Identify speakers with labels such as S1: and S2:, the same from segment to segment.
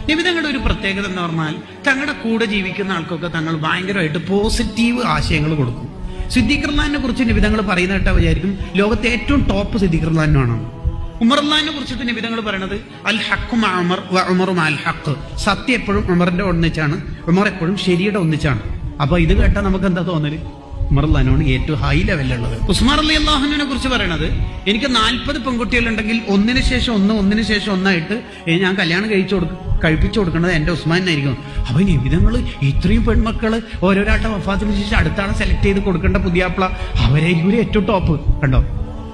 S1: നിബിതങ്ങളുടെ ഒരു പ്രത്യേകത എന്ന് പറഞ്ഞാൽ തങ്ങളുടെ കൂടെ ജീവിക്കുന്ന ആൾക്കൊക്കെ തങ്ങൾ ഭയങ്കരമായിട്ട് പോസിറ്റീവ് ആശയങ്ങൾ കൊടുക്കും. സിദ്ദീഖ് റളിയല്ലാഹുവിനെ കുറിച്ച് നിബിതങ്ങൾ പറയുന്ന കേട്ടാ വിചാരിക്കും ലോകത്തെ ഏറ്റവും ടോപ്പ് സിദ്ദീഖ് റളിയല്ലാഹുവാണ്. ഉമർ റളിയല്ലാഹുവിനെ കുറിച്ചിട്ട് നിബിതങ്ങൾ പറയണത് അൽ ഹഖ് മഅ ഉമർ വ ഉമറു മഅൽ ഹഖ്, സത്യം എപ്പോഴും ഉമറിന്റെ ഒന്നിച്ചാണ്, ഉമർ എപ്പോഴും ശരിയുടെ ഒന്നിച്ചാണ്. അപ്പൊ ഇത് കേട്ടാൽ നമുക്ക് എന്താ തോന്നല്? ഉമർ റളിയല്ലാഹുവിനാണ് ഏറ്റവും ഹൈ ലെവലുള്ളത്. ഉസ്മാൻ റളിയല്ലാഹുവിനെ കുറിച്ച് പറയണത് എനിക്ക് 40 പെൺകുട്ടികളുണ്ടെങ്കിൽ ഒന്നിനു ശേഷം ഒന്നായിട്ട് ഞാൻ കല്യാണം കഴിപ്പിച്ചു കൊടുക്കേണ്ടത് എന്റെ ഉസ്മാനായിരിക്കും. അപ്പൊ നിബിതങ്ങള് ഇത്രയും പെൺമക്കള് ഓരോരാട്ടം വഫാത്തിന് ശേഷം അടുത്താണ് സെലക്ട് ചെയ്ത് കൊടുക്കേണ്ട പുതിയാപ്ല, അവരായിരിക്കും ഏറ്റവും ടോപ്പ്. കണ്ടോ?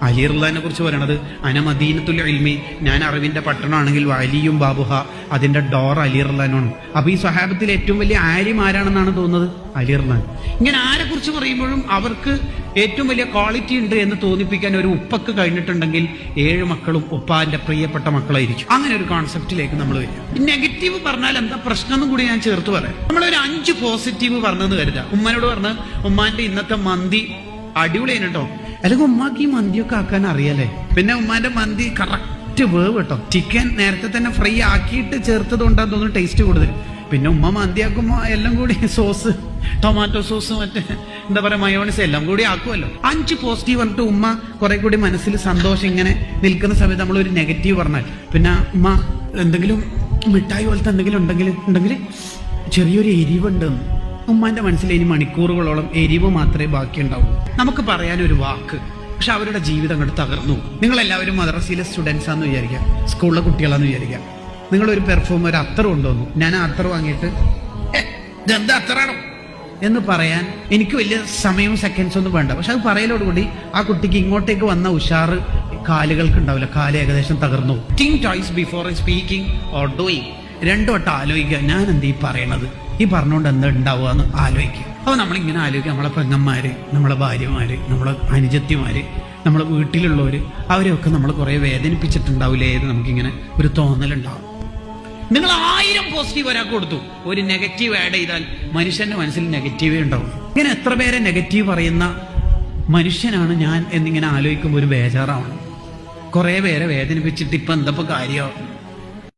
S1: അലി റളിയല്ലാഹുവിനെ കുറിച്ച് പറയണത് അന മദീനത്തുൽ ഇൽമി, ഞാൻ അറിവിന്റെ പട്ടണമാണെങ്കിൽ അലിയും ബാബുഹ, അതിന്റെ ഡോർ അലി റളിയല്ലാഹുവാണ്. അപ്പൊ ഈ സ്വഹാബത്തിൽ ഏറ്റവും വലിയ ആര്യം ആരാണെന്നാണ് തോന്നുന്നത്? അലി റളിയല്ലാഹു. ഇങ്ങനെ ആരെ കുറിച്ച് പറയുമ്പോഴും അവർക്ക് ഏറ്റവും വലിയ ക്വാളിറ്റി ഉണ്ട് എന്ന് തോന്നിപ്പിക്കാൻ ഒരു ഉപ്പക്ക് കഴിഞ്ഞിട്ടുണ്ടെങ്കിൽ 7 മക്കളും ഉപ്പാന്റെ പ്രിയപ്പെട്ട മക്കളായിരിക്കും. അങ്ങനെ ഒരു കോൺസെപ്റ്റിലേക്ക് നമ്മൾ വരിക. നെഗറ്റീവ് പറഞ്ഞാൽ എന്താ പ്രശ്നം എന്നും കൂടി ഞാൻ ചേർത്ത് പറയാം. നമ്മളൊരു 5 പോസിറ്റീവ് പറഞ്ഞെന്ന് കരുതാം. ഉമ്മാനോട് പറഞ്ഞ് ഉമ്മാന്റെ ഇന്നത്തെ മന്തി അടിപൊളിയാണ് കേട്ടോ, അല്ലെങ്കിൽ ഉമ്മാക്ക് ഈ മന്തിയൊക്കെ ആക്കാൻ അറിയാലേ. പിന്നെ ഉമ്മാന്റെ മന്തി കറക്റ്റ് വേവ് കേട്ടോ, ചിക്കൻ നേരത്തെ തന്നെ ഫ്രൈ ആക്കിയിട്ട് ചേർത്തത് കൊണ്ടാന്ന് തോന്നുന്നു ടേസ്റ്റ് കൂടുതൽ. പിന്നെ ഉമ്മ മന്തിയാക്കുമ്പോ എല്ലാം കൂടി സോസ്, ടൊമാറ്റോ സോസ്, മറ്റേ എന്താ പറയാ മയോണൈസ് എല്ലാം കൂടി ആക്കുമല്ലോ. 5 പോസിറ്റീവ് പറഞ്ഞിട്ട് ഉമ്മ കുറെ കൂടി മനസ്സിൽ സന്തോഷം ഇങ്ങനെ നിൽക്കുന്ന സമയത്ത് നമ്മളൊരു നെഗറ്റീവ് പറഞ്ഞാൽ, പിന്നെ ഉമ്മ എന്തെങ്കിലും മിഠായി പോലത്തെ എന്തെങ്കിലും ഉണ്ടെങ്കിൽ ചെറിയൊരു എരിവുണ്ട്, ഉമ്മാന്റെ മനസ്സിൽ ഇനി മണിക്കൂറുകളോളം എരിവ് മാത്രമേ ബാക്കിയുണ്ടാവൂ. നമുക്ക് പറയാനൊരു വാക്ക്, പക്ഷെ അവരുടെ ജീവിതം അങ്ങോട്ട് തകർന്നു. നിങ്ങളെല്ലാവരും മദ്രസയിലെ സ്റ്റുഡൻസ് ആണെന്ന് വിചാരിക്കാം, സ്കൂളിലെ കുട്ടികളാന്ന് വിചാരിക്കാം. നിങ്ങളൊരു പെർഫ്യൂം, ഒരു അത്തർ കൊണ്ടുവന്നു. ഞാൻ ആ അത്തർ വാങ്ങിയിട്ട് ഇതെന്താ അത്തറാണോ എന്ന് പറയാൻ എനിക്ക് വലിയ സമയവും സെക്കൻഡ്സ് ഒന്നും വേണ്ട. പക്ഷെ അത് പറയലോടുകൂടി ആ കുട്ടിക്ക് ഇങ്ങോട്ടേക്ക് വന്ന ഉഷാറ് കാലുകൾക്ക് ഉണ്ടാവില്ല, കാല് ഏകദേശം തകർന്നു. Think toys before speaking or doing. 2 വട്ടം ആലോചിക്കുക, ഞാൻ എന്ത് ഈ പറയണത്, ഈ പറഞ്ഞുകൊണ്ട് എന്താ ഉണ്ടാവുക എന്ന് ആലോചിക്കുക. അപ്പോൾ നമ്മളിങ്ങനെ ആലോചിക്കുക, നമ്മളെ പെങ്ങന്മാര്, നമ്മളെ ഭാര്യമാര്, നമ്മളെ അനുജത്തിമാര്, നമ്മളെ വീട്ടിലുള്ളവര്, അവരെയൊക്കെ നമ്മൾ കുറെ വേദനിപ്പിച്ചിട്ടുണ്ടാവില്ലേ എന്ന് നമുക്കിങ്ങനെ ഒരു തോന്നലുണ്ടാവും. നിങ്ങൾ 1000 പോസിറ്റീവ് ഒരാൾക്ക് കൊടുത്തു, ഒരു നെഗറ്റീവ് ആഡ് ചെയ്താൽ മനുഷ്യന്റെ മനസ്സിൽ നെഗറ്റീവേ ഉണ്ടാവും. ഇങ്ങനെ എത്ര പേരെ നെഗറ്റീവ് പറയുന്ന മനുഷ്യനാണ് ഞാൻ എന്നിങ്ങനെ ആലോചിക്കുമ്പോൾ ഒരു ബേജാറാവണം. കുറെ പേരെ വേദനിപ്പിച്ചിട്ട് ഇപ്പൊ എന്തപ്പോ കാര്യമോ